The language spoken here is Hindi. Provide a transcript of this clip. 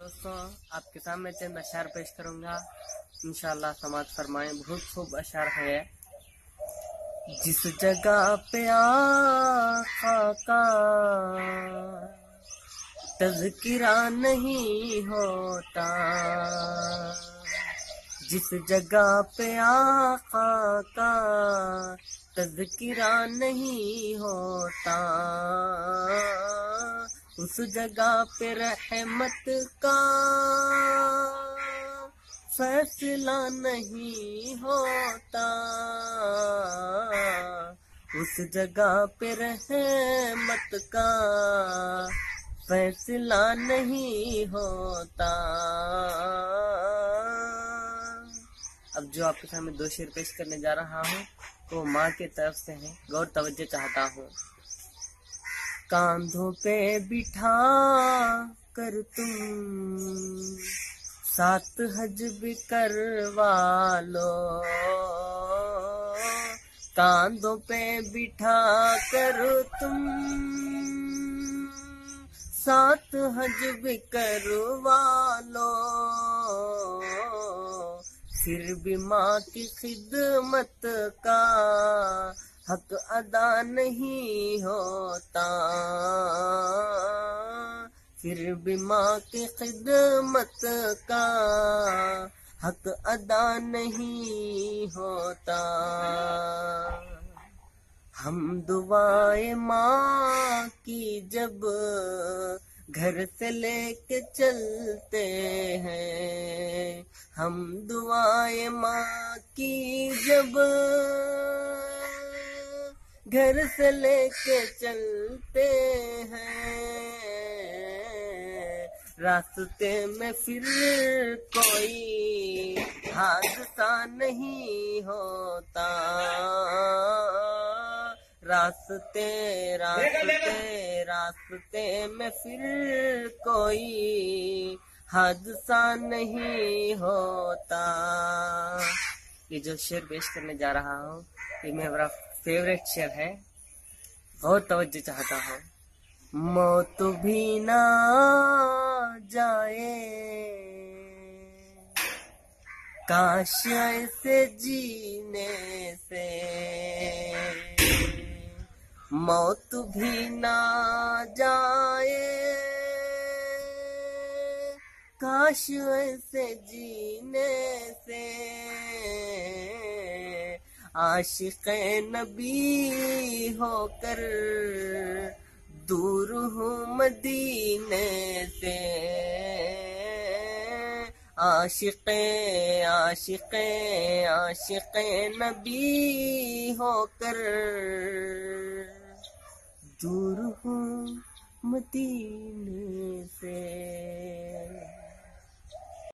दोस्तों, आपके सामने चंद अशार पेश करूंगा। इंशाअल्लाह समाज फरमाएं। बहुत खूब अशार है। जिस जगह पे आका का तज़किरा नहीं होता, जिस जगह पे आका का तज़किरा नहीं होता, उस जगह पे रहमत का फैसला नहीं होता, उस जगह पे रहमत का फैसला नहीं होता। अब जो आपके सामने दो शेर पेश करने जा रहा हूँ वो माँ की तरफ से है। गौर तवज्जो चाहता हूँ। कांधों पे बिठा कर तुम सात हज भी करवा लो, कांधों पे बिठा कर तुम सात हज भी करवा लो, फिर भी माँ की खिदमत का हक अदा नहीं होता, फिर भी माँ की खिदमत का हक अदा नहीं होता। हम दुआएं माँ की जब घर से लेके चलते हैं, हम दुआएं माँ की जब घर से लेके चलते हैं, रास्ते में फिर कोई हादसा नहीं होता, रास्ते में फिर कोई हादसा नहीं होता। ये जो शेर पेश करने जा रहा हूँ ये मेरा फेवरेट शेर है। बहुत तवज्जो चाहता हूँ। मौत भी ना जाए काश ऐसे जीने से, मौत भी ना जाए काश ऐसे जीने से, आशिक़े नबी होकर दूर हूँ मदीने से, आशिक़े नबी होकर दूर हूँ मदीने से।